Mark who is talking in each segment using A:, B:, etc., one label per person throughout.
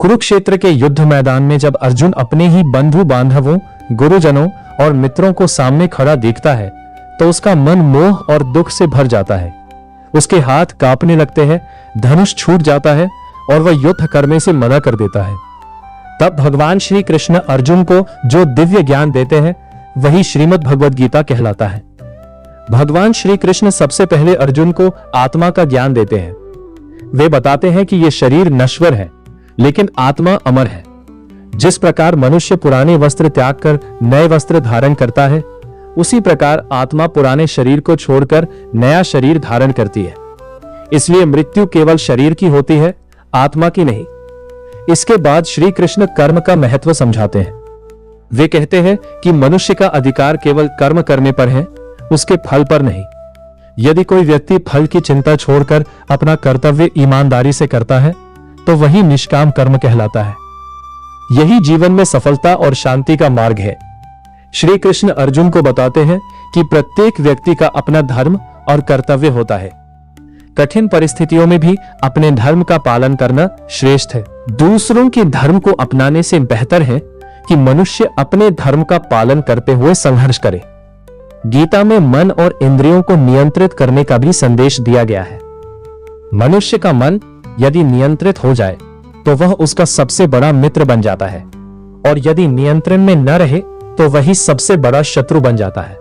A: कुरुक्षेत्र के युद्ध मैदान में जब अर्जुन अपने ही बंधु बांधवों, गुरुजनों और मित्रों को सामने खड़ा देखता है तो उसका मन मोह और दुख से भर जाता है। उसके हाथ कांपने लगते हैं, धनुष छूट जाता है और वह युद्ध करने से मना कर देता है। तब भगवान श्री कृष्ण अर्जुन को जो दिव्य ज्ञान देते हैं वही श्रीमद् भगवद गीता कहलाता है। भगवान श्री कृष्ण सबसे पहले अर्जुन को आत्मा का ज्ञान देते हैं। वे बताते हैं कि यह शरीर नश्वर है लेकिन आत्मा अमर है। जिस प्रकार मनुष्य पुराने वस्त्र त्याग कर नए वस्त्र धारण करता है, उसी प्रकार आत्मा पुराने शरीर को छोड़कर नया शरीर धारण करती है। इसलिए मृत्यु केवल शरीर की होती है, आत्मा की नहीं। इसके बाद श्री कृष्ण कर्म का महत्व समझाते हैं। वे कहते हैं कि मनुष्य का अधिकार केवल कर्म करने पर है, उसके फल पर नहीं। यदि कोई व्यक्ति फल की चिंता छोड़कर अपना कर्तव्य ईमानदारी से करता है तो वही निष्काम कर्म कहलाता है। यही जीवन में सफलता और शांति का मार्ग है। श्री कृष्ण अर्जुन को बताते हैं कि प्रत्येक व्यक्ति का अपना धर्म और कर्तव्य होता है। कठिन परिस्थितियों में भी अपने धर्म का पालन करना श्रेष्ठ है। दूसरों के धर्म को अपनाने से बेहतर है कि मनुष्य अपने धर्म का पालन करते हुए संघर्ष करे। गीता में मन और इंद्रियों को नियंत्रित करने का भी संदेश दिया गया है। मनुष्य का मन यदि नियंत्रित हो जाए तो वह उसका सबसे बड़ा मित्र बन जाता है और यदि नियंत्रण में न रहे तो वही सबसे बड़ा शत्रु बन जाता है।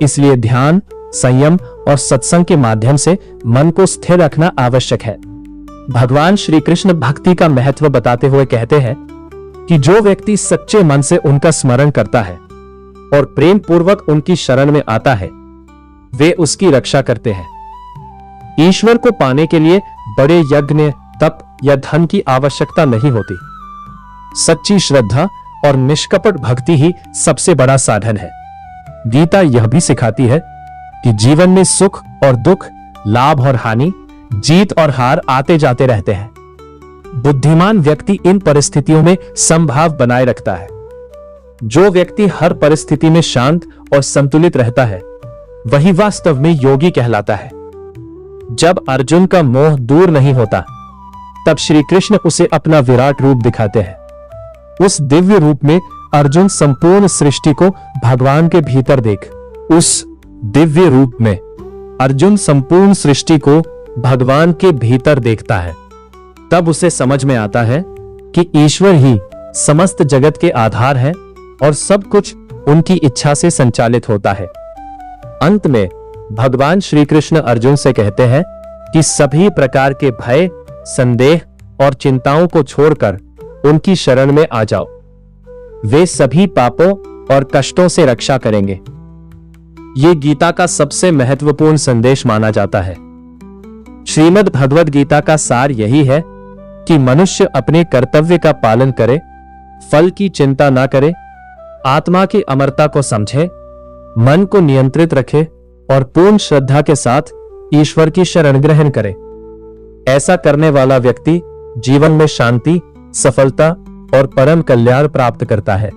A: इसलिए ध्यान, संयम और सत्संग के माध्यम से मन को स्थिर रखना आवश्यक है। भगवान श्री कृष्ण भक्ति का महत्व बताते हुए कहते हैं कि जो व्यक्ति सच्चे मन से उनका स्मरण करता है और प्रेम पूर्वक उनकी शरण में आता है, वे उसकी रक्षा करते हैं। ईश्वर को पाने के लिए बड़े यज्ञ, तप या धन की आवश्यकता नहीं होती। सच्ची श्रद्धा और निष्कपट भक्ति ही सबसे बड़ा साधन है। गीता यह भी सिखाती है कि जीवन में सुख और दुख, लाभ और हानि, जीत और हार आते जाते रहते हैं। बुद्धिमान व्यक्ति इन परिस्थितियों में समभाव बनाए रखता है। जो व्यक्ति हर परिस्थिति में शांत और संतुलित रहता है वही वास्तव में योगी कहलाता है। जब अर्जुन का मोह दूर नहीं होता तब श्री कृष्ण उसे अपना विराट रूप दिखाते हैं। उस दिव्य रूप में अर्जुन संपूर्ण सृष्टि को भगवान के भीतर उस दिव्य रूप में अर्जुन संपूर्ण सृष्टि को भगवान के भीतर देखता है। तब उसे समझ में आता है कि ईश्वर ही समस्त जगत के आधार है और सब कुछ उनकी इच्छा से संचालित होता है। अंत में भगवान श्री कृष्ण अर्जुन से कहते हैं कि सभी प्रकार के भय, संदेह और चिंताओं को छोड़कर उनकी शरण में आ जाओ। वे सभी पापों और कष्टों से रक्षा करेंगे। ये गीता का सबसे महत्वपूर्ण संदेश माना जाता है। श्रीमद् भगवद गीता का सार यही है कि मनुष्य अपने कर्तव्य का पालन करे, फल की चिंता ना करे, आत्मा की अमरता को समझे, मन को नियंत्रित रखे और पूर्ण श्रद्धा के साथ ईश्वर की शरण ग्रहण करे। ऐसा करने वाला व्यक्ति जीवन में शांति, सफलता और परम कल्याण प्राप्त करता है।